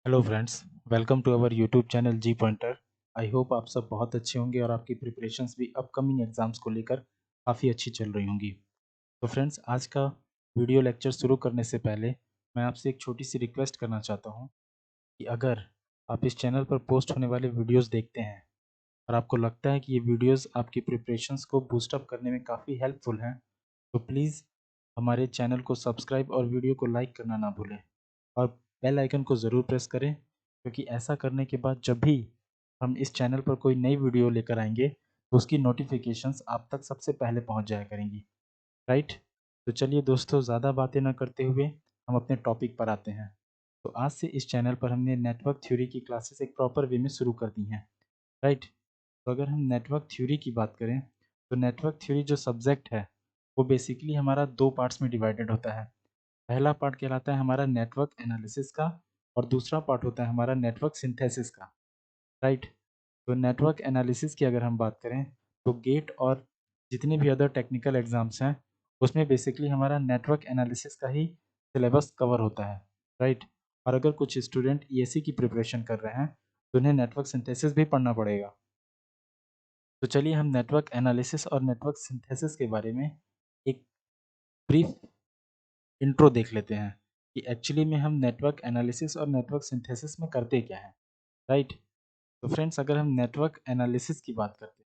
Hello friends, welcome to our YouTube channel G Pointer. I hope आप सब बहुत अच्छे होंगे और आपकी प्रिपरेशंस भी अपकमिंग एग्जाम्स को लेकर काफ़ी अच्छी चल रही होंगी। तो फ्रेंड्स, आज का वीडियो लेक्चर शुरू करने से पहले मैं आपसे एक छोटी सी रिक्वेस्ट करना चाहता हूँ कि अगर आप इस चैनल पर पोस्ट होने वाले वीडियोज़ देखते हैं और आपको लगता है कि ये वीडियोज़ आपकी प्रिपरेशंस को बूस्टअप करने में काफ़ी हेल्पफुल हैं, तो प्लीज़ हमारे चैनल को सब्सक्राइब और वीडियो को लाइक करना ना भूलें और बेल आइकन को ज़रूर प्रेस करें, क्योंकि ऐसा करने के बाद जब भी हम इस चैनल पर कोई नई वीडियो लेकर आएंगे तो उसकी नोटिफिकेशंस आप तक सबसे पहले पहुंच जाया करेंगी। राइट। तो चलिए दोस्तों, ज़्यादा बातें ना करते हुए हम अपने टॉपिक पर आते हैं। तो आज से इस चैनल पर हमने नेटवर्क थ्योरी की क्लासेस एक प्रॉपर वे में शुरू कर दी हैं। राइट। तो अगर हम नेटवर्क थ्योरी की बात करें तो नेटवर्क थ्योरी जो सब्जेक्ट है वो बेसिकली हमारा दो पार्ट्स में डिवाइडेड होता है। पहला पार्ट कहलाता है हमारा नेटवर्क एनालिसिस का और दूसरा पार्ट होता है हमारा नेटवर्क सिंथेसिस का। राइट। तो नेटवर्क एनालिसिस की अगर हम बात करें तो गेट और जितने भी अदर टेक्निकल एग्जाम्स हैं उसमें बेसिकली हमारा नेटवर्क एनालिसिस का ही सिलेबस कवर होता है। राइट। और अगर कुछ स्टूडेंट ईएसी की प्रिपरेशन कर रहे हैं तो उन्हें नेटवर्क सिंथेसिस भी पढ़ना पड़ेगा। तो चलिए हम नेटवर्क एनालिसिस और नेटवर्क सिंथेसिस के बारे में एक ब्रीफ इंट्रो देख लेते हैं कि एक्चुअली में हम नेटवर्क एनालिसिस और नेटवर्क सिंथेसिस में करते क्या हैं। राइट। तो फ्रेंड्स, अगर हम नेटवर्क एनालिसिस की बात करते हैं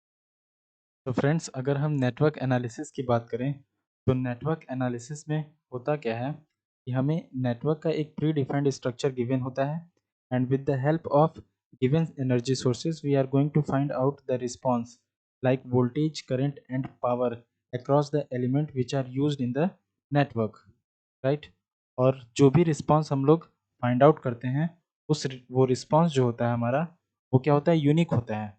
तो फ्रेंड्स अगर हम नेटवर्क एनालिसिस की बात करें तो नेटवर्क एनालिसिस में होता क्या है कि हमें नेटवर्क का एक प्री डिफाइंड स्ट्रक्चर गिवन होता है and with the help of given energy sources we are going to find out the response like voltage current and power across the element which are used in the network. Right. और जो भी response हम लोग find out करते हैं वो response जो होता है हमारा वो क्या होता है, यूनिक होता है।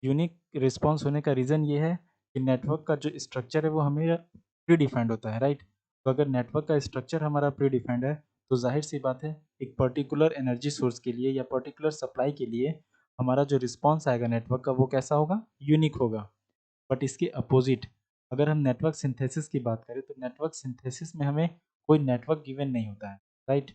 यूनिक रिस्पॉन्स होने का रीज़न ये है कि नेटवर्क का जो स्ट्रक्चर है वो हमें प्री डिफाइंड होता है। राइट। तो अगर नेटवर्क का स्ट्रक्चर हमारा प्री डिफाइंड है तो जाहिर सी बात है एक पर्टिकुलर एनर्जी सोर्स के लिए या पर्टिकुलर सप्लाई के लिए हमारा जो रिस्पॉन्स आएगा नेटवर्क का वो कैसा होगा, यूनिक होगा। बट इसके अपोजिट अगर हम नेटवर्क सिंथेसिस की बात करें तो नेटवर्क सिंथेसिस में हमें कोई नेटवर्क गिवन नहीं होता है। राइट।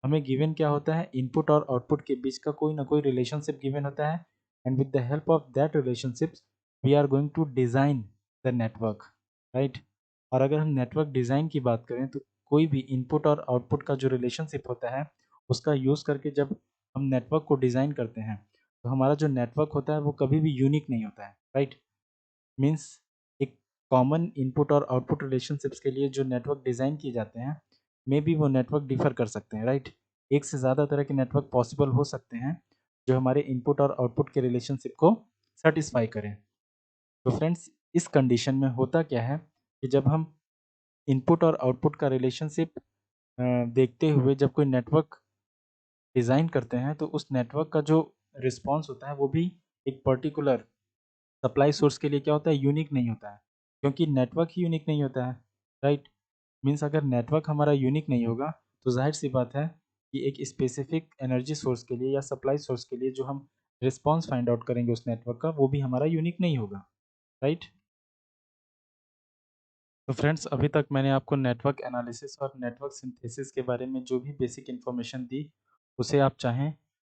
हमें गिवन क्या होता है, इनपुट और आउटपुट के बीच का कोई ना कोई रिलेशनशिप गिवन होता है and with the help of that relationships we are going to design the network. Right. और अगर हम नेटवर्क डिज़ाइन की बात करें तो कोई भी इनपुट और आउटपुट का जो रिलेशनशिप होता है उसका यूज़ करके जब हम नेटवर्क को डिज़ाइन करते हैं तो हमारा जो नेटवर्क होता है वो कभी भी यूनिक नहीं होता है। राइट। मीन्स एक कॉमन इनपुट और आउटपुट रिलेशनशिप्स के लिए जो नेटवर्क डिज़ाइन किए जाते हैं मे बी वो नेटवर्क डिफर कर सकते हैं। राइट। एक से ज़्यादा तरह के नेटवर्क पॉसिबल हो सकते हैं जो हमारे इनपुट और आउटपुट के रिलेशनशिप को सेटिस्फाई करें। तो फ्रेंड्स, इस कंडीशन में होता क्या है कि जब हम इनपुट और आउटपुट का रिलेशनशिप देखते हुए जब कोई नेटवर्क डिज़ाइन करते हैं तो उस नेटवर्क का जो रिस्पॉन्स होता है वो भी एक पर्टिकुलर सप्लाई सोर्स के लिए क्या होता है, यूनिक नहीं होता है, क्योंकि नेटवर्क ही यूनिक नहीं होता है। राइट। मीन्स अगर नेटवर्क हमारा यूनिक नहीं होगा तो जाहिर सी बात है कि एक स्पेसिफिक एनर्जी सोर्स के लिए या सप्लाई सोर्स के लिए जो हम रिस्पॉन्स फाइंड आउट करेंगे उस नेटवर्क का वो भी हमारा यूनिक नहीं होगा। राइट। तो फ्रेंड्स, अभी तक मैंने आपको नेटवर्क एनालिसिस और नेटवर्क सिंथेसिस के बारे में जो भी बेसिक इन्फॉर्मेशन दी उसे आप चाहें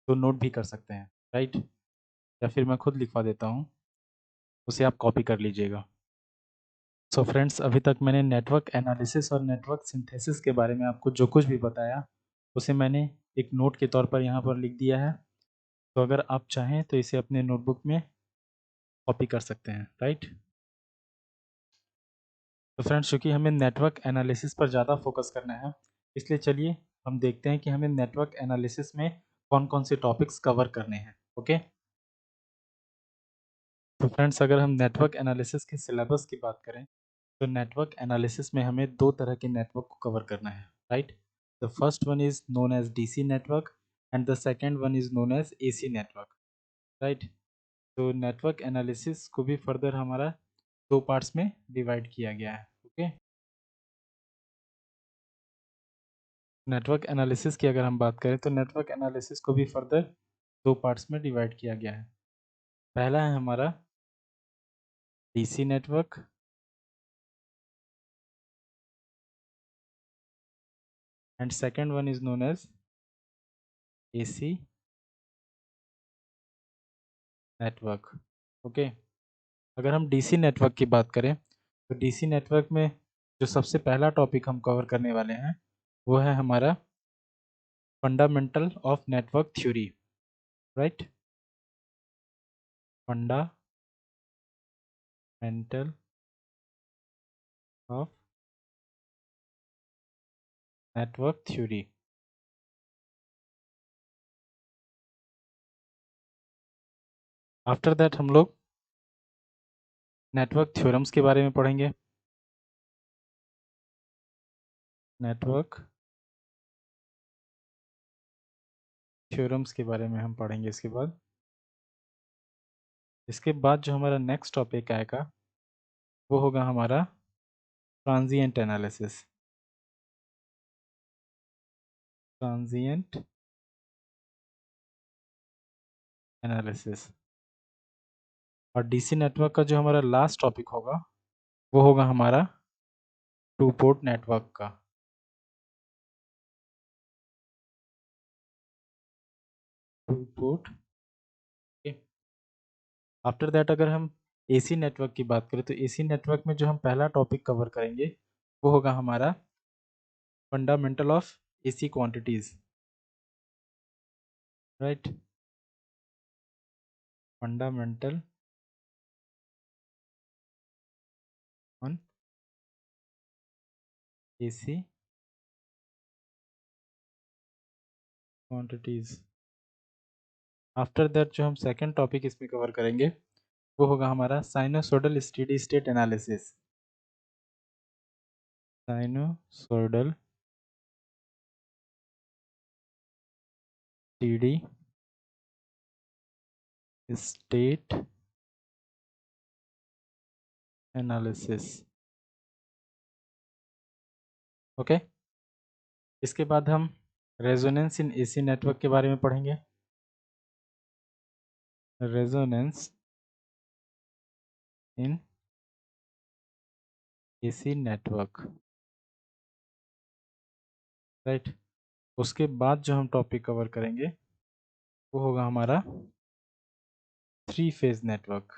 तो नोट भी कर सकते हैं। राइट। या फिर मैं खुद लिखवा देता हूँ, उसे आप कॉपी कर लीजिएगा। सो फ्रेंड्स, अभी तक मैंने नेटवर्क एनालिसिस और नेटवर्क सिंथेसिस के बारे में आपको जो कुछ भी बताया उसे मैंने एक नोट के तौर पर यहाँ पर लिख दिया है। तो अगर आप चाहें तो इसे अपने नोटबुक में कॉपी कर सकते हैं। राइट। तो फ्रेंड्स, चूँकि हमें नेटवर्क एनालिसिस पर ज़्यादा फोकस करना है इसलिए चलिए हम देखते हैं कि हमें नेटवर्क एनालिसिस में कौन कौन से टॉपिक्स कवर करने हैं। ओके। तो फ्रेंड्स, अगर हम नेटवर्क एनालिसिस के सिलेबस की बात करें तो नेटवर्क एनालिसिस में हमें दो तरह के नेटवर्क को कवर करना है। Right. The first one is known as DC network and the second one is known as AC network. Right. तो नेटवर्क एनालिसिस को भी फर्दर हमारा दो पार्ट्स में डिवाइड किया गया है। ओके। नेटवर्क एनालिसिस की अगर हम बात करें तो नेटवर्क एनालिसिस को भी फर्दर दो पार्ट्स में डिवाइड किया गया है। पहला है हमारा DC network and second one is known as AC network. Okay, अगर हम डीसी नेटवर्क की बात करें तो डीसी नेटवर्क में जो सबसे पहला टॉपिक हम कवर करने वाले हैं वो है हमारा fundamental of network theory. Right, fundamental of network theory. After that हम लोग नेटवर्क थ्योरम्स के बारे में पढ़ेंगे। नेटवर्क थ्योरम्स के बारे में हम पढ़ेंगे इसके बाद जो हमारा नेक्स्ट टॉपिक आएगा वो होगा हमारा ट्रांजिएंट एनालिसिस। Transient analysis. और डीसी नेटवर्क का जो हमारा लास्ट टॉपिक होगा वो होगा हमारा टू पोर्ट नेटवर्क का। Two port. आफ्टर दैट अगर हम एसी नेटवर्क की बात करें तो एसी नेटवर्क में जो हम पहला टॉपिक कवर करेंगे वो होगा हमारा fundamental of AC quantities. Right, fundamental on AC quantities. After that जो हम सेकंड टॉपिक इसमें कवर करेंगे वो होगा हमारा sinusoidal steady state analysis. Sinusoidal steady state analysis. Okay, इसके बाद हम रेजोनेंस इन एसी नेटवर्क के बारे में पढ़ेंगे। Resonance in AC network. Right, उसके बाद जो हम टॉपिक कवर करेंगे वो होगा हमारा three phase network.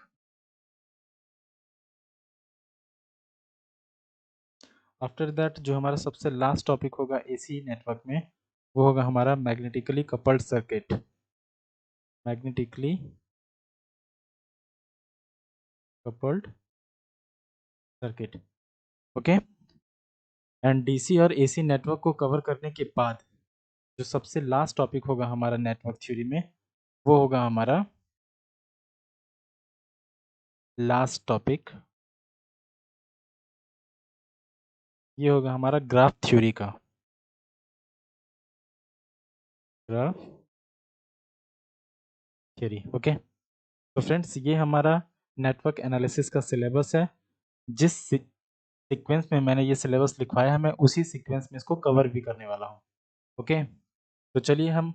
After that जो हमारा सबसे लास्ट टॉपिक होगा एसी नेटवर्क में वो होगा हमारा magnetically coupled circuit. Magnetically coupled circuit. Okay, and DC और एसी नेटवर्क को कवर करने के बाद जो सबसे लास्ट टॉपिक होगा हमारा नेटवर्क थ्योरी में वो होगा हमारा लास्ट टॉपिक, ये होगा हमारा ग्राफ थ्योरी का। Graph theory. ओके, तो फ्रेंड्स ये हमारा नेटवर्क एनालिसिस का सिलेबस है। जिस सीक्वेंस में मैंने ये सिलेबस लिखवाया है मैं उसी सीक्वेंस में इसको कवर भी करने वाला हूँ। ओके, तो चलिए हम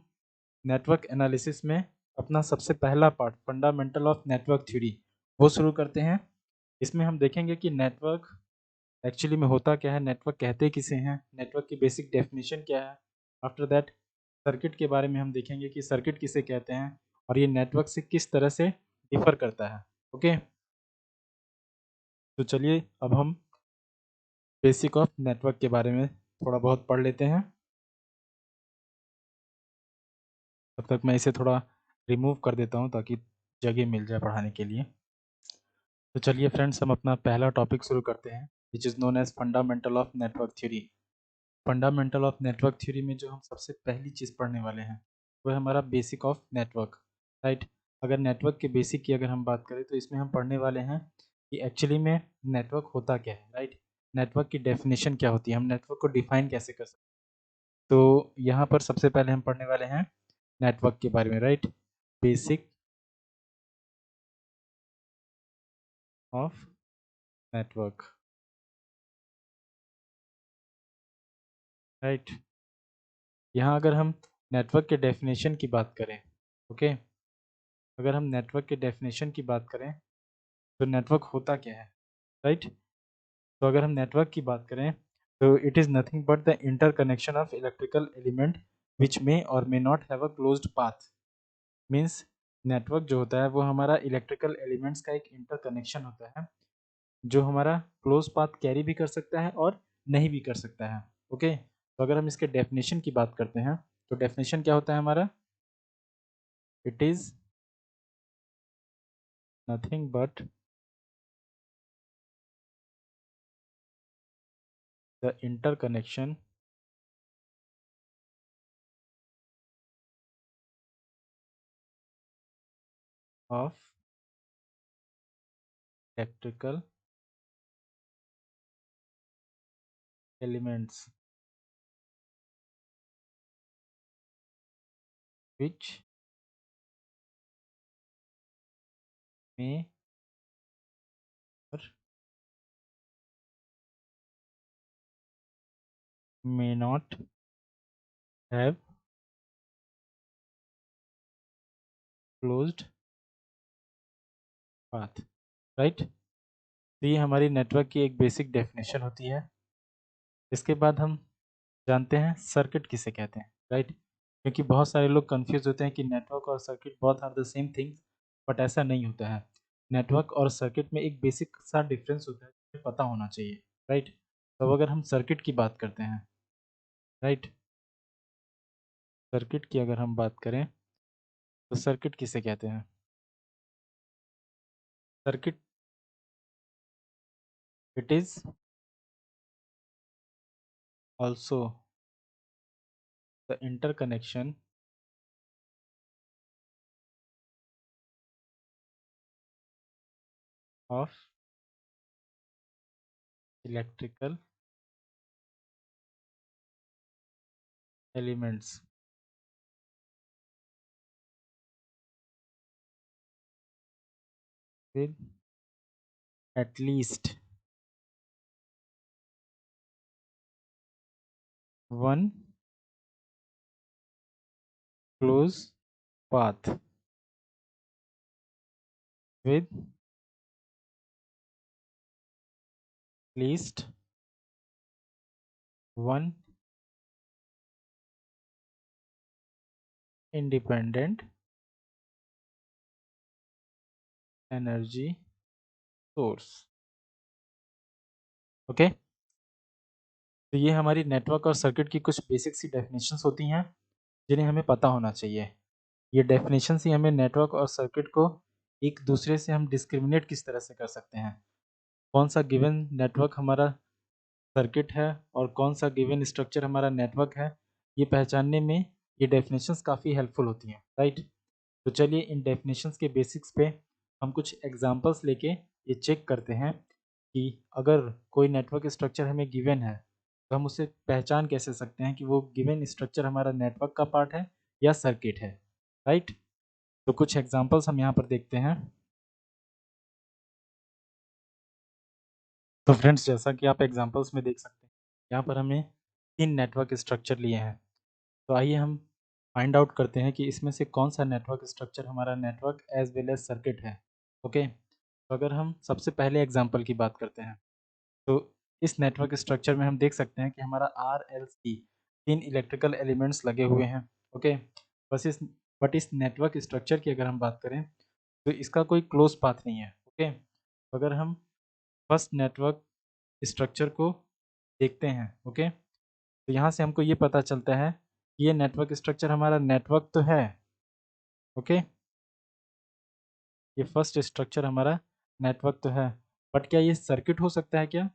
नेटवर्क एनालिसिस में अपना सबसे पहला part fundamental of network theory वो शुरू करते हैं। इसमें हम देखेंगे कि नेटवर्क एक्चुअली में होता क्या है, नेटवर्क कहते किसे हैं, नेटवर्क की बेसिक डेफिनेशन क्या है। आफ्टर दैट सर्किट के बारे में हम देखेंगे कि सर्किट किसे कहते हैं और ये नेटवर्क से किस तरह से डिफर करता है। ओके, तो चलिए अब हम बेसिक ऑफ नेटवर्क के बारे में थोड़ा बहुत पढ़ लेते हैं। तब तक मैं इसे थोड़ा रिमूव कर देता हूँ ताकि जगह मिल जाए पढ़ाने के लिए। तो चलिए फ्रेंड्स हम अपना पहला टॉपिक शुरू करते हैं which is known as fundamental of network theory. Fundamental of network theory में जो हम सबसे पहली चीज़ पढ़ने वाले हैं वो है हमारा बेसिक ऑफ नेटवर्क। राइट, अगर नेटवर्क के बेसिक की अगर हम बात करें तो इसमें हम पढ़ने वाले हैं कि एक्चुअली में नेटवर्क होता क्या है। राइट, नेटवर्क की डेफिनेशन क्या होती है, हम नेटवर्क को डिफाइन कैसे कर सकते हैं। तो यहाँ पर सबसे पहले हम पढ़ने वाले हैं नेटवर्क के बारे में। Right, basic of network. Right, यहाँ अगर हम नेटवर्क के डेफिनेशन की बात करें, ओके, अगर हम नेटवर्क के डेफिनेशन की बात करें तो नेटवर्क होता क्या है। राइट, तो अगर हम नेटवर्क की बात करें तो it is nothing but the interconnection of electrical element which may or may not have a closed path. Means network जो होता है वो हमारा इलेक्ट्रिकल एलिमेंट्स का एक इंटरकनेक्शन होता है जो हमारा क्लोज पाथ कैरी भी कर सकता है और नहीं भी कर सकता है। ओके, तो अगर हम इसके डेफिनेशन की बात करते हैं तो डेफिनेशन क्या होता है हमारा? It is nothing but the interconnection of electrical elements which may or may not have closed path. Right, तो ये हमारी नेटवर्क की एक बेसिक डेफिनेशन होती है। इसके बाद हम जानते हैं सर्किट किसे कहते हैं। राइट, क्योंकि बहुत सारे लोग कंफ्यूज होते हैं कि नेटवर्क और circuit both are the same things, but ऐसा नहीं होता है। नेटवर्क और सर्किट में एक बेसिक सा डिफरेंस होता है जो पता होना चाहिए। राइट, तो अगर हम सर्किट की बात करते हैं, राइट, सर्किट की अगर हम बात करें तो सर्किट किसे कहते हैं? Circuit, it is also the interconnection of electrical elements with at least one close path with least one independent energy source। Okay, तो ये हमारी नेटवर्क और सर्किट की कुछ बेसिक सी डेफिनेशंस होती हैं जिन्हें हमें पता होना चाहिए। ये डेफिनेशंस ही हमें नेटवर्क और सर्किट को एक दूसरे से हम डिस्क्रिमिनेट किस तरह से कर सकते हैं, कौन सा गिवन नेटवर्क हमारा सर्किट है और कौन सा गिवन स्ट्रक्चर हमारा नेटवर्क है, ये पहचानने में ये डेफिनेशंस काफ़ी हेल्पफुल होती हैं। राइट, तो चलिए इन डेफिनेशंस के बेसिक्स पे हम कुछ एग्जांपल्स लेके ये चेक करते हैं कि अगर कोई नेटवर्क स्ट्रक्चर हमें गिवन है तो हम उसे पहचान कैसे सकते हैं कि वो गिवन स्ट्रक्चर हमारा नेटवर्क का पार्ट है या सर्किट है। राइट, तो कुछ एग्जांपल्स हम यहाँ पर देखते हैं। तो फ्रेंड्स, जैसा कि आप एग्जांपल्स में देख सकते हैं, यहाँ पर हमें 3 नेटवर्क स्ट्रक्चर लिए हैं। तो आइए हम फाइंड आउट करते हैं कि इसमें से कौन सा नेटवर्क स्ट्रक्चर हमारा network as well as circuit है। ओके, तो अगर हम सबसे पहले एग्जांपल की बात करते हैं तो इस नेटवर्क स्ट्रक्चर में हम देख सकते हैं कि हमारा R L C 3 electrical elements लगे हुए हैं। ओके, बस इस बट इस नेटवर्क स्ट्रक्चर की अगर हम बात करें तो इसका कोई क्लोज पाथ नहीं है। ओके, तो अगर हम फर्स्ट नेटवर्क स्ट्रक्चर को देखते हैं, ओके, तो यहाँ से हमको ये पता चलता है कि ये नेटवर्क स्ट्रक्चर हमारा नेटवर्क तो है। ओके, ये फर्स्ट स्ट्रक्चर हमारा नेटवर्क तो है, बट क्या ये सर्किट हो सकता है क्या?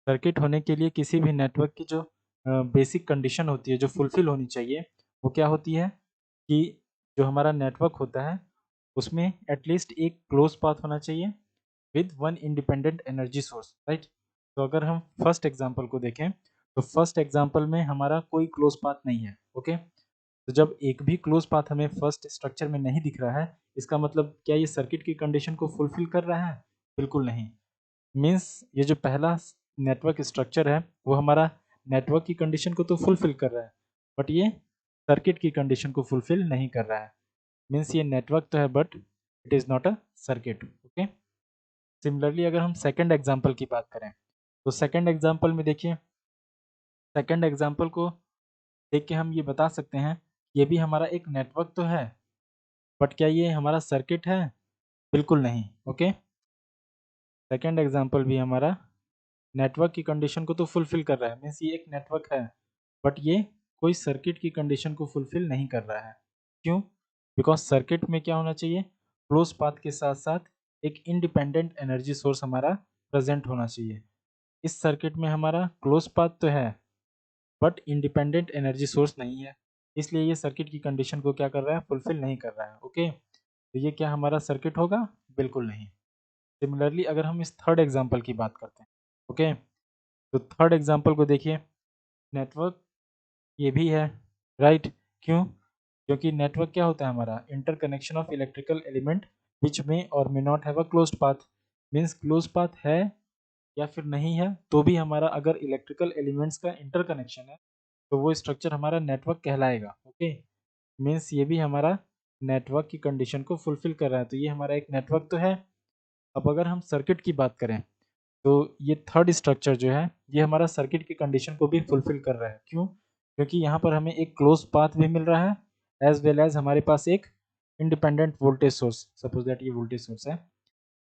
सर्किट होने के लिए किसी भी नेटवर्क की जो बेसिक कंडीशन होती है जो फुलफिल होनी चाहिए वो क्या होती है कि जो हमारा नेटवर्क होता है उसमें एटलीस्ट एक क्लोज पाथ होना चाहिए with one independent energy source. Right, तो अगर हम फर्स्ट एग्जांपल को देखें तो फर्स्ट एग्जांपल में हमारा कोई क्लोज पाथ नहीं है। ओके, तो जब एक भी क्लोज पाथ हमें फर्स्ट स्ट्रक्चर में नहीं दिख रहा है इसका मतलब क्या ये सर्किट की कंडीशन को फुलफिल कर रहा है? बिल्कुल नहीं। मीन्स ये जो पहला नेटवर्क स्ट्रक्चर है वो हमारा नेटवर्क की कंडीशन को तो फुलफिल कर रहा है बट ये सर्किट की कंडीशन को फुलफिल नहीं कर रहा है। मीन्स ये नेटवर्क तो है but it is not a circuit. Okay, similarly अगर हम सेकंड एग्जांपल की बात करें तो सेकंड एग्जांपल में देखिए, सेकंड एग्जांपल को देख के हम ये बता सकते हैं ये भी हमारा एक नेटवर्क तो है, बट क्या ये हमारा सर्किट है? बिल्कुल नहीं। ओके, सेकेंड एग्जाम्पल भी हमारा नेटवर्क की कंडीशन को तो फुलफिल कर रहा है, मीन्स ये एक नेटवर्क है, बट ये कोई सर्किट की कंडीशन को फुलफिल नहीं कर रहा है। क्यों? बिकॉज सर्किट में क्या होना चाहिए, क्लोज पाथ के साथ साथ एक इंडिपेंडेंट एनर्जी सोर्स हमारा प्रेजेंट होना चाहिए। इस सर्किट में हमारा क्लोज पाथ तो है बट इंडिपेंडेंट एनर्जी सोर्स नहीं है, इसलिए ये सर्किट की कंडीशन को क्या कर रहा है, फुलफिल नहीं कर रहा है। ओके, तो ये क्या हमारा सर्किट होगा? बिल्कुल नहीं। सिमिलरली अगर हम इस थर्ड एग्जाम्पल की बात करते हैं, ओके, तो थर्ड एग्जाम्पल को देखिए, नेटवर्क ये भी है, राइट? क्यों? क्योंकि नेटवर्क क्या होता है हमारा, इंटरकनेक्शन ऑफ इलेक्ट्रिकल एलिमेंट विच में और may not have a closed path. Means close path है या फिर नहीं है तो भी हमारा अगर इलेक्ट्रिकल एलिमेंट्स का इंटरकनेक्शन है तो वो स्ट्रक्चर हमारा नेटवर्क कहलाएगा। ओके, मीन्स ये भी हमारा नेटवर्क की कंडीशन को फुलफिल कर रहा है, तो ये हमारा एक नेटवर्क तो है। अब अगर हम सर्किट की बात करें तो ये थर्ड स्ट्रक्चर जो है ये हमारा सर्किट की कंडीशन को भी फुलफिल कर रहा है। क्यों? क्योंकि यहाँ पर हमें एक क्लोज पाथ भी मिल रहा है एज वेल एज हमारे पास एक independent voltage source, suppose that ये वोल्टेज सोर्स है,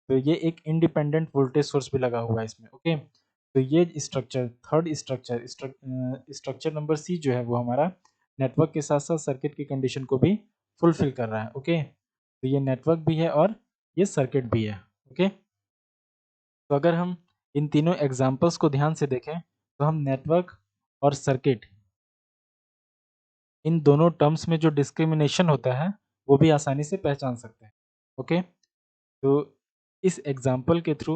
तो ये एक इंडिपेंडेंट वोल्टेज सोर्स भी लगा हुआ है इसमें। ओके, तो ये structure third structure structure number C जो है वो हमारा नेटवर्क के साथ साथ सर्किट की कंडीशन को भी फुलफिल कर रहा है। ओके, तो ये नेटवर्क भी है और ये सर्किट भी है। ओके, तो अगर हम इन तीनों एग्जाम्पल्स को ध्यान से देखें तो हम नेटवर्क और सर्किट इन दोनों टर्म्स में जो डिस्क्रिमिनेशन होता है वो भी आसानी से पहचान सकते हैं। ओके, तो इस एग्जाम्पल के थ्रू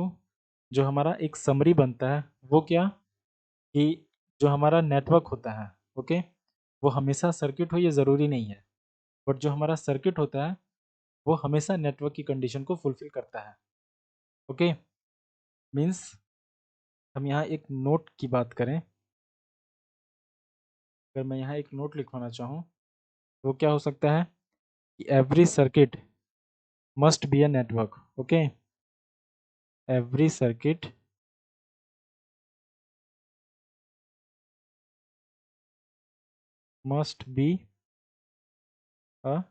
जो हमारा एक समरी बनता है वो क्या, कि जो हमारा नेटवर्क होता है, ओके, वो हमेशा सर्किट हो ये ज़रूरी नहीं है, बट जो हमारा सर्किट होता है वो हमेशा नेटवर्क की कंडीशन को फुलफिल करता है। ओके, मीन्स हम यहाँ एक नोट की बात करें, अगर मैं यहाँ एक नोट लिखवाना चाहूँ तो क्या हो सकता है कि every circuit must be a network. Okay, every circuit must be a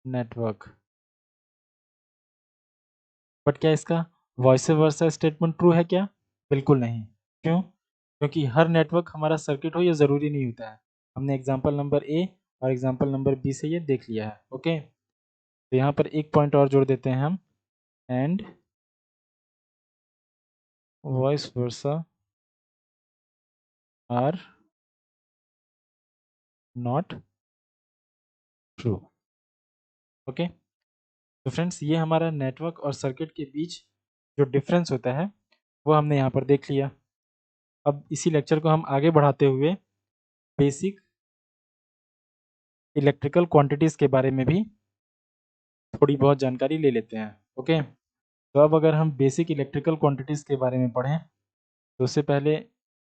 network. But क्या इसका वॉइस वर्सा स्टेटमेंट ट्रू है क्या? बिल्कुल नहीं। क्यों? क्योंकि हर नेटवर्क हमारा सर्किट हो ये ज़रूरी नहीं होता है। हमने एग्जाम्पल नंबर ए और एग्जाम्पल नंबर बी से ये देख लिया है। ओके, तो यहाँ पर एक पॉइंट और जोड़ देते हैं हम, and vice versa are not true. Okay, तो फ्रेंड्स ये हमारा नेटवर्क और सर्किट के बीच जो डिफरेंस होता है वो हमने यहाँ पर देख लिया। अब इसी लेक्चर को हम आगे बढ़ाते हुए बेसिक इलेक्ट्रिकल क्वांटिटीज़ के बारे में भी थोड़ी बहुत जानकारी ले लेते हैं। ओके, तो अब अगर हम बेसिक इलेक्ट्रिकल क्वांटिटीज़ के बारे में पढ़ें तो उससे पहले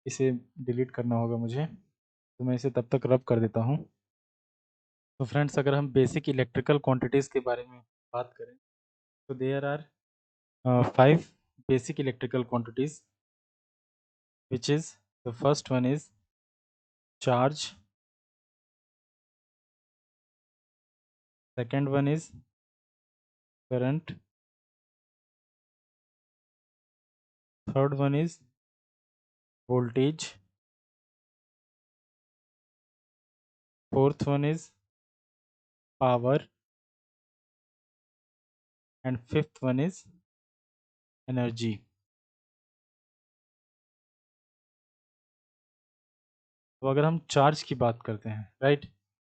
इसे डिलीट करना होगा मुझे, तो मैं इसे तब तक रब कर देता हूँ। तो फ्रेंड्स अगर हम बेसिक इलेक्ट्रिकल क्वांटिटीज़ के बारे में बात करें तो there are 5 basic electrical quantities, which is the first one is charge, second one is current, third one is voltage, fourth one is power, and fifth one is energy। तो अगर हम charge की बात करते हैं, राइट,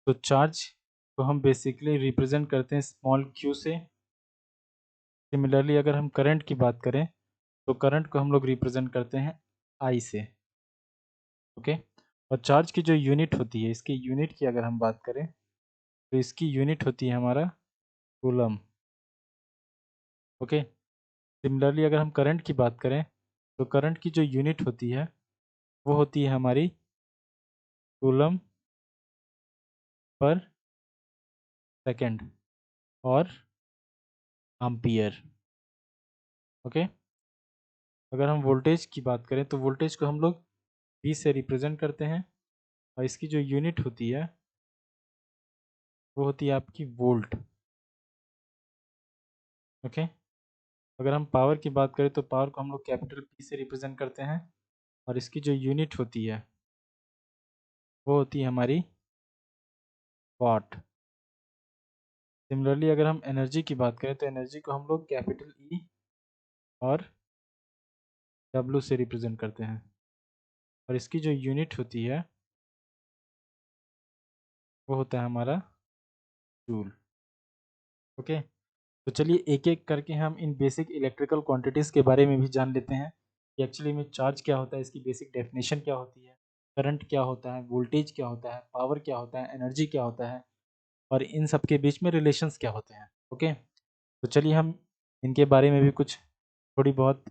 तो charge को हम बेसिकली रिप्रेजेंट करते हैं स्मॉल क्यू से। सिमिलरली अगर हम करंट की बात करें तो करंट को हम लोग रिप्रेजेंट करते हैं आई से। ओके, और चार्ज की जो यूनिट होती है, इसकी यूनिट की अगर हम बात करें तो इसकी यूनिट होती है हमारा कूलम। ओके, सिमिलरली अगर हम करंट की बात करें तो करंट की जो यूनिट होती है वो होती है हमारी कूलम पर सेकंड और एम्पियर। ओके, अगर हम वोल्टेज की बात करें तो वोल्टेज को हम लोग V से रिप्रेजेंट करते हैं, और इसकी जो यूनिट होती है वो होती है आपकी वोल्ट। ओके। अगर हम पावर की बात करें तो पावर को हम लोग कैपिटल पी से रिप्रेजेंट करते हैं, और इसकी जो यूनिट होती है वो होती है हमारी वाट। सिमिलरली अगर हम एनर्जी की बात करें तो एनर्जी को हम लोग कैपिटल ई और डब्ल्यू से रिप्रेजेंट करते हैं, और इसकी जो यूनिट होती है वो होता है हमारा जूल। ओके। तो चलिए एक एक करके हम इन बेसिक इलेक्ट्रिकल क्वांटिटीज़ के बारे में भी जान लेते हैं कि एक्चुअली में चार्ज क्या होता है, इसकी बेसिक डेफिनेशन क्या होती है, करंट क्या होता है, वोल्टेज क्या होता है, पावर क्या होता है, एनर्जी क्या होता है, और इन सब के बीच में रिलेशंस क्या होते हैं। ओके। तो चलिए हम इनके बारे में भी कुछ थोड़ी बहुत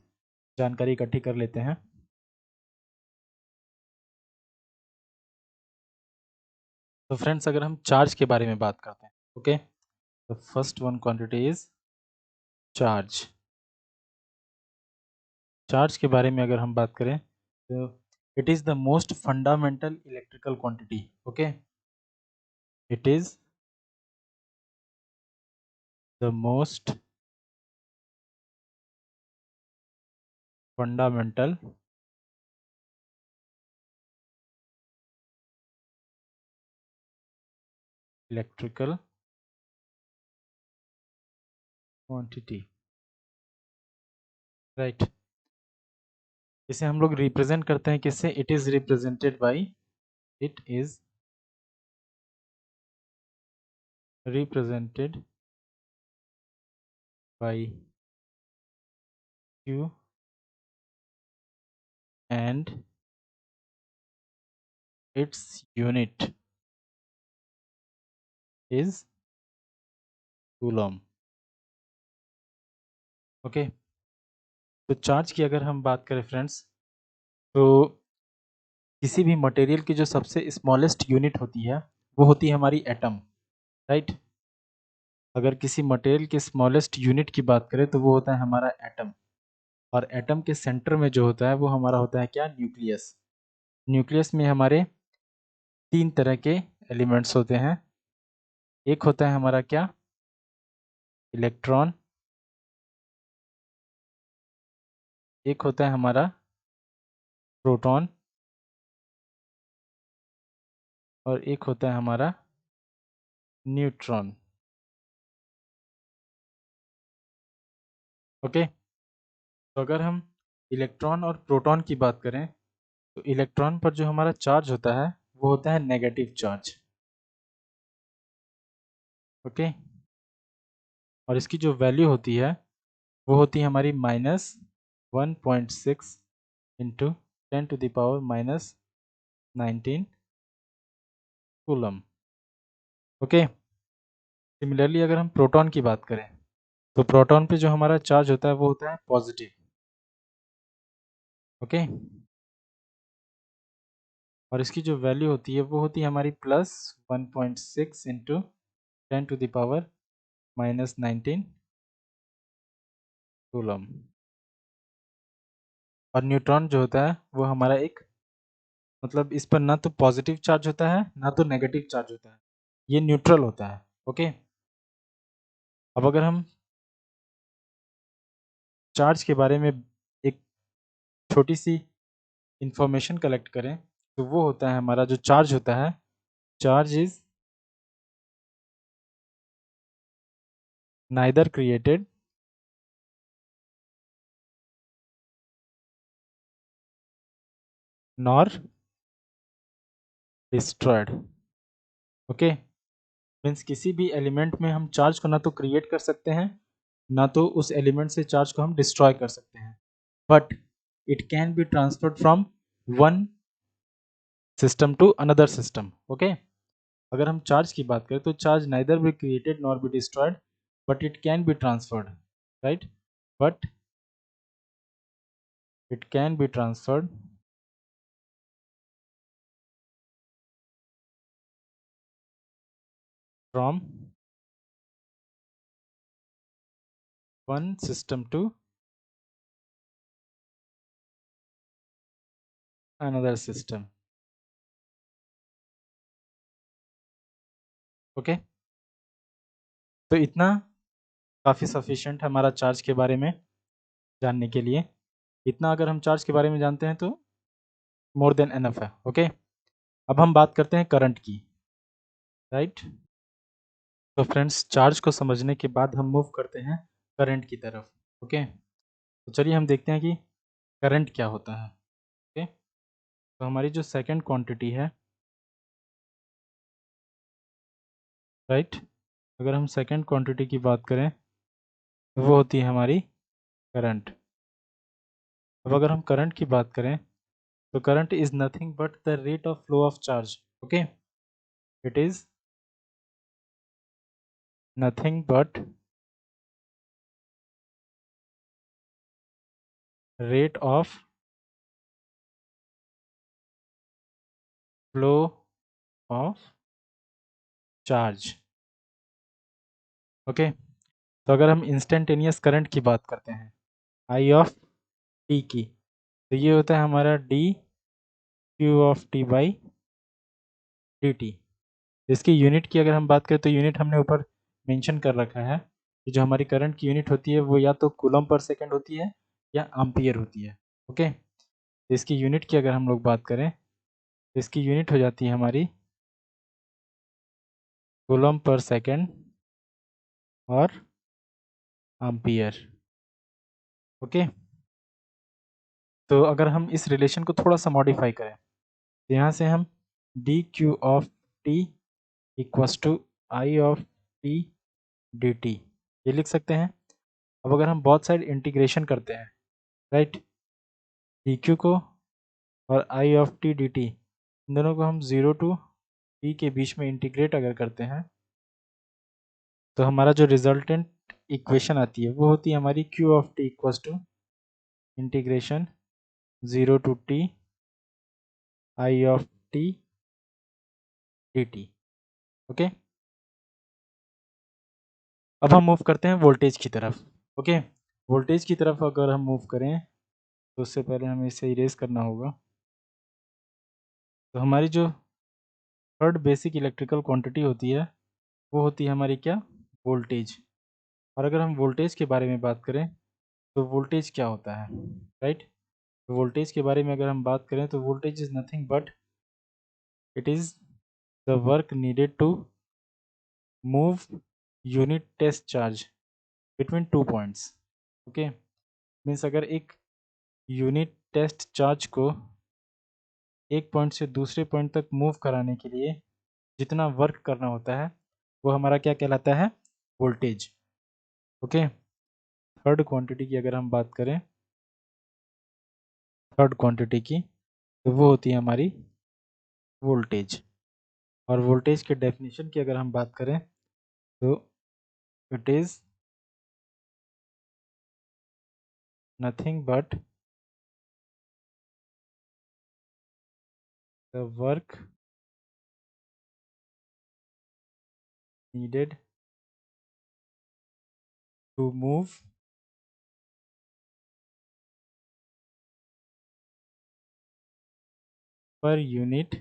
जानकारी इकट्ठी कर लेते हैं। तो फ्रेंड्स अगर हम चार्ज के बारे में बात करते हैं, ओके, तो first one quantity is charge. Charge के बारे में अगर हम बात करें तो it is the most fundamental electrical quantity. Okay. It is the most fundamental electrical quantity. Right. इसे हम लोग रिप्रेजेंट करते हैं किससे? It is represented by, it is represented by Q and its unit is coulomb. Okay. तो charge की अगर हम बात करें फ्रेंड्स, तो किसी भी मटेरियल की जो सबसे स्मॉलेस्ट यूनिट होती है वो होती है हमारी एटम। राइट। अगर किसी मटेरियल की स्मॉलेस्ट यूनिट की बात करें तो वो होता है हमारा एटम, और एटम के सेंटर में जो होता है वो हमारा होता है क्या? न्यूक्लियस। न्यूक्लियस में हमारे तीन तरह के एलिमेंट्स होते हैं। एक होता है हमारा क्या? इलेक्ट्रॉन। एक होता है हमारा प्रोटॉन, और एक होता है हमारा न्यूट्रॉन। ओके। तो अगर हम इलेक्ट्रॉन और प्रोटॉन की बात करें तो इलेक्ट्रॉन पर जो हमारा चार्ज होता है वो होता है नेगेटिव चार्ज। ओके। और इसकी जो वैल्यू होती है वो होती है हमारी -1.6 इंटू 10⁻⁻19 कूलम। ओके। सिमिलरली अगर हम प्रोटॉन की बात करें तो प्रोटॉन पे जो हमारा चार्ज होता है वो होता है पॉजिटिव। ओके। और इसकी जो वैल्यू होती है वो होती है हमारी +1.6 इंटू 10⁻⁻19 कूलम। और न्यूट्रॉन जो होता है वो हमारा एक, मतलब इस पर ना तो पॉजिटिव चार्ज होता है ना तो नेगेटिव चार्ज होता है, ये न्यूट्रल होता है। ओके। अब अगर हम चार्ज के बारे में एक छोटी सी इंफॉर्मेशन कलेक्ट करें तो वो होता है हमारा जो चार्ज होता है, charge is neither created nor destroyed. Okay. Means किसी भी एलिमेंट में हम चार्ज को ना तो क्रिएट कर सकते हैं ना तो उस एलिमेंट से चार्ज को हम डिस्ट्रॉय कर सकते हैं, but it can be transferred from one system to another system. Okay. अगर हम चार्ज की बात करें तो charge neither be created nor be destroyed but it can be transferred. Right. But it can be transferred from one system to another system. Okay, तो इतना काफ़ी sufficient है हमारा चार्ज के बारे में जानने के लिए। इतना अगर हम चार्ज के बारे में जानते हैं तो मोर देन एनफ है। ओके, अब हम बात करते हैं करंट की, राइट। तो फ्रेंड्स, चार्ज को समझने के बाद हम मूव करते हैं करंट की तरफ। ओके, तो चलिए हम देखते हैं कि करंट क्या होता है। ओके, तो हमारी जो सेकंड क्वांटिटी है, राइट, अगर हम सेकंड क्वांटिटी की बात करें तो वो होती है हमारी करंट। अब अगर हम करंट की बात करें तो current is nothing but the rate of flow of charge. Okay, it is nothing but rate of flow of charge. Okay, तो अगर हम इंस्टेंटेनियस करंट की बात करते हैं, आई ऑफ टी की, तो ये होता है हमारा D q of T by D T. इसकी यूनिट की अगर हम बात करें तो यूनिट हमने ऊपर मेंशन कर रखा है कि जो हमारी करंट की यूनिट होती है वो या तो कूलम पर सेकंड होती है या एम्पियर होती है। ओके, तो इसकी यूनिट की अगर हम लोग बात करें तो इसकी यूनिट हो जाती है हमारी कूलम पर सेकंड और एम्पियर। ओके, तो अगर हम इस रिलेशन को थोड़ा सा मॉडिफाई करें तो यहाँ से हम d q of t equals to i of T D t ये लिख सकते हैं। अब अगर हम बहुत साइड इंटीग्रेशन करते हैं, राइट, डी क्यू को और आई ऑफ टी डी टी इन दोनों को हम 0 टू टी के बीच में इंटीग्रेट अगर करते हैं तो हमारा जो रिजल्टेंट इक्वेशन आती है वो होती है हमारी q of t equals to integration 0 to t i of T D T. Okay, अब हम मूव करते हैं वोल्टेज की तरफ। ओके, वोल्टेज की तरफ अगर हम मूव करें तो उससे पहले हमें इसे इरेज करना होगा। तो हमारी जो थर्ड बेसिक इलेक्ट्रिकल क्वांटिटी होती है वो होती है हमारी क्या, वोल्टेज। और अगर हम वोल्टेज के बारे में बात करें तो वोल्टेज क्या होता है, राइट। तो वोल्टेज के बारे में अगर हम बात करें तो voltage is nothing but it is the work needed to move unit test charge between two points. Okay, means अगर एक यूनिट टेस्ट चार्ज को एक पॉइंट से दूसरे पॉइंट तक मूव कराने के लिए जितना वर्क करना होता है वो हमारा क्या कहलाता है, वोल्टेज। ओके, थर्ड क्वांटिटी की अगर हम बात करें, थर्ड क्वांटिटी की, तो वो होती है हमारी वोल्टेज। और वोल्टेज के डेफिनेशन की अगर हम बात करें तो it is nothing but the work needed to move per unit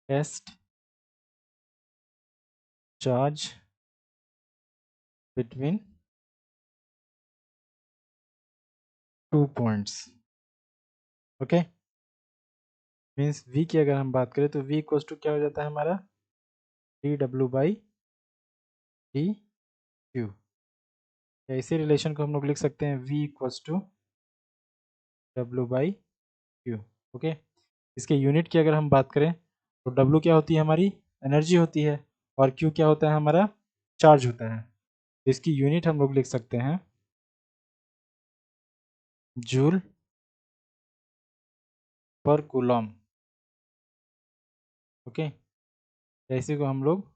test charge between two points. Okay, means v की अगर हम बात करें तो v इक्वल्स टू क्या हो जाता है हमारा, D W by D Q. या इसी रिलेशन को हम लोग लिख सकते हैं v इक्वल्स टू डब्ल्यू बाई क्यू। ओके, इसके यूनिट की अगर हम बात करें तो w क्या होती है हमारी, एनर्जी होती है, और q क्या होता है हमारा, चार्ज होता है। तो इसकी यूनिट हम लोग लिख सकते हैं जूल पर कूलम। ओके, इसी को हम लोग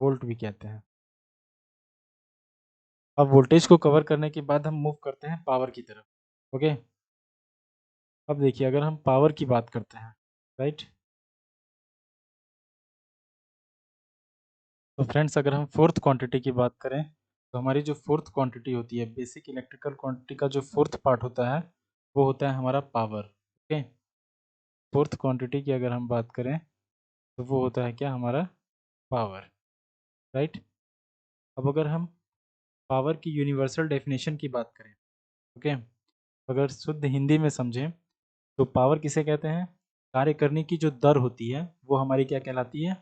वोल्ट भी कहते हैं। अब वोल्टेज को कवर करने के बाद हम मूव करते हैं पावर की तरफ। ओके, अब देखिए अगर हम पावर की बात करते हैं, राइट, तो फ्रेंड्स अगर हम फोर्थ क्वांटिटी की बात करें तो हमारी जो फोर्थ क्वांटिटी होती है, बेसिक इलेक्ट्रिकल क्वांटिटी का जो फोर्थ पार्ट होता है वो होता है हमारा पावर। ओके, फोर्थ क्वांटिटी की अगर हम बात करें तो वो होता है क्या हमारा पावर, राइट। अब अगर हम पावर की यूनिवर्सल डेफिनेशन की बात करें, ओके, अगर शुद्ध हिंदी में समझें तो पावर किसे कहते हैं? कार्य करने की जो दर होती है वो हमारी क्या कहलाती है?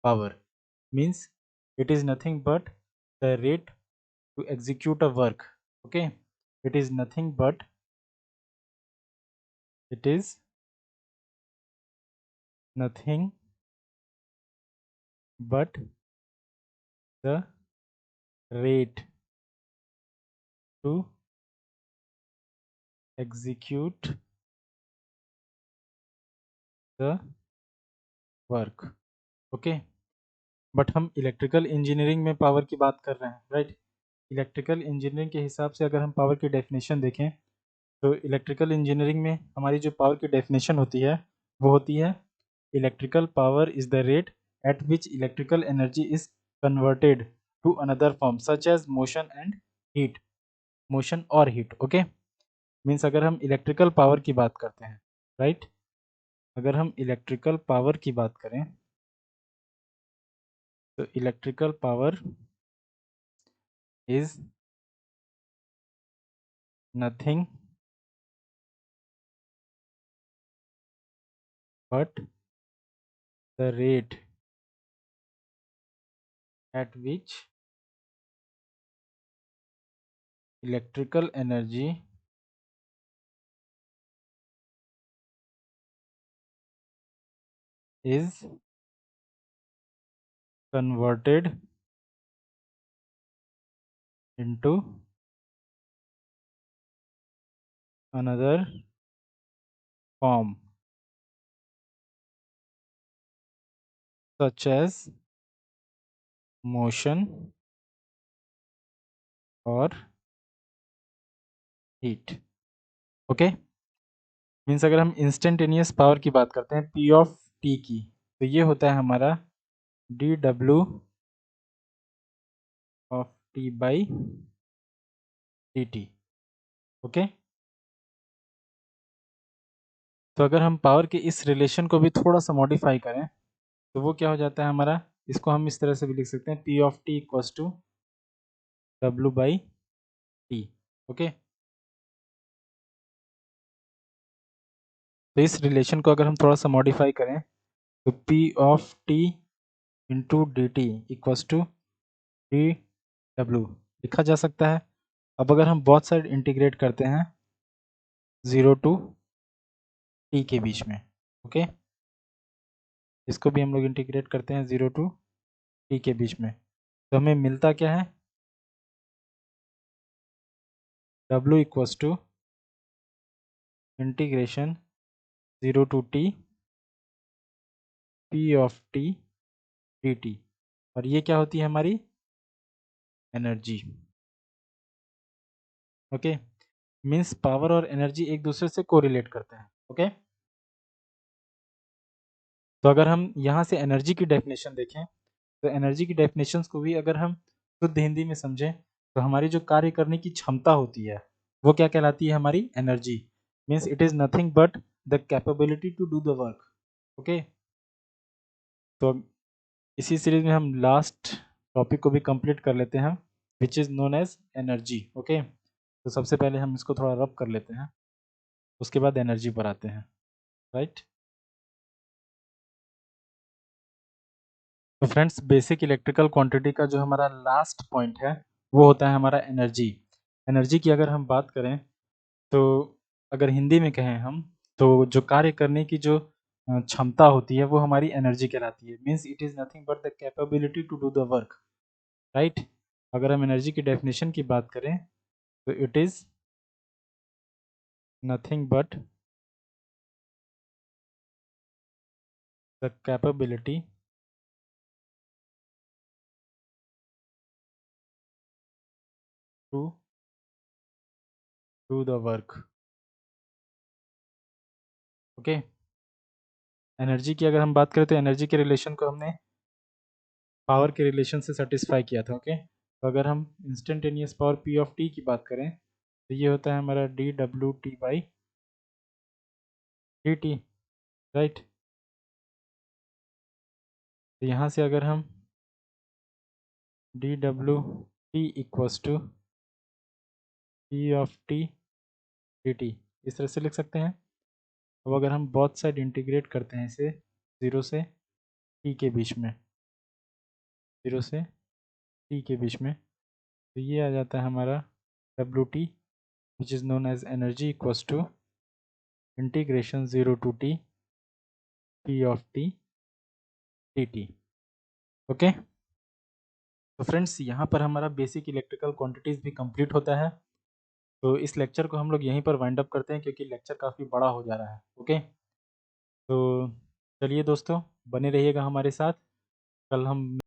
Power. Means it is nothing but the rate to execute a work, okay. It is nothing but it is nothing but the rate to execute the work, okay. But हम इलेक्ट्रिकल इंजीनियरिंग में power की बात कर रहे हैं, right. Electrical engineering के हिसाब से अगर हम पावर की डेफिनेशन देखें तो इलेक्ट्रिकल इंजीनियरिंग में हमारी जो पावर की डेफिनेशन होती है वो होती है electrical power is the rate at which electrical energy is converted to another form such as motion and heat, motion और हीट, ओके। मीन्स अगर हम इलेक्ट्रिकल पावर की बात करते हैं, राइट, अगर हम इलेक्ट्रिकल पावर की बात करें तो electrical power is nothing but the rate at which electrical energy is converted into another form such as motion और heat, ओके। मीन्स अगर हम इंस्टेंटेनियस पावर की बात करते हैं पी ऑफ टी की, तो ये होता है हमारा D W of T by D T, okay. तो अगर हम पावर के इस रिलेशन को भी थोड़ा सा मॉडिफाई करें तो वो क्या हो जाता है हमारा, इसको हम इस तरह से भी लिख सकते हैं p of t equals to डब्ल्यू बाई टी, ओके। तो इस रिलेशन को अगर हम थोड़ा सा मॉडिफाई करें तो P of t into d t equals to d डब्ल्यू लिखा जा सकता है। अब अगर हम बहुत साइड इंटीग्रेट करते हैं 0 टू टी के बीच में, ओके, इसको भी हम लोग इंटीग्रेट करते हैं 0 टू टी के बीच में, तो हमें मिलता क्या है? W equals to integration 0 to t P of T D t, और ये क्या होती है हमारी एनर्जी, ओके। मीन्स पावर और एनर्जी एक दूसरे से कोरिलेट करते हैं, ओके। तो अगर हम यहाँ से एनर्जी की डेफिनेशन देखें तो एनर्जी की डेफिनेशंस को भी अगर हम शुद्ध हिंदी में समझें तो हमारी जो कार्य करने की क्षमता होती है वो क्या कहलाती है? हमारी energy. Means it is nothing but the capability to do the work, okay. तो इसी सीरीज में हम लास्ट टॉपिक को भी कंप्लीट कर लेते हैं which is known as energy, okay. तो सबसे पहले हम इसको थोड़ा रब कर लेते हैं, उसके बाद एनर्जी पर आते हैं, राइट। तो फ्रेंड्स बेसिक इलेक्ट्रिकल क्वांटिटी का जो हमारा लास्ट पॉइंट है वो होता है हमारा एनर्जी। एनर्जी की अगर हम बात करें तो अगर हिंदी में कहें हम तो जो कार्य करने की जो क्षमता होती है वो हमारी एनर्जी कहलाती है। Means it is nothing but the capability to do the work, right. अगर हम एनर्जी की डेफिनेशन की बात करें तो it is nothing but the capability to do the work, okay. Energy की अगर हम बात करें तो एनर्जी के रिलेशन को हमने पावर के रिलेशन से सेटिस्फाई किया था, ओके। तो अगर हम instantaneous power P of T की बात करें तो ये होता है हमारा D W T by D T, right. तो यहाँ से अगर हम D W T equals to P of T D T इस तरह से लिख सकते हैं। अब अगर हम बोथ साइड इंटीग्रेट करते हैं इसे 0 से टी के बीच में, 0 से टी के बीच में, तो ये आ जाता है हमारा W T which is known as energy equals to integration 0 to T P of T D T. Okay, तो फ्रेंड्स यहाँ पर हमारा बेसिक इलेक्ट्रिकल क्वांटिटीज़ भी कंप्लीट होता है। तो इस लेक्चर को हम लोग यहीं पर वाइंड अप करते हैं क्योंकि लेक्चर काफ़ी बड़ा हो जा रहा है। ओके, तो चलिए दोस्तों, बने रहिएगा हमारे साथ। कल हम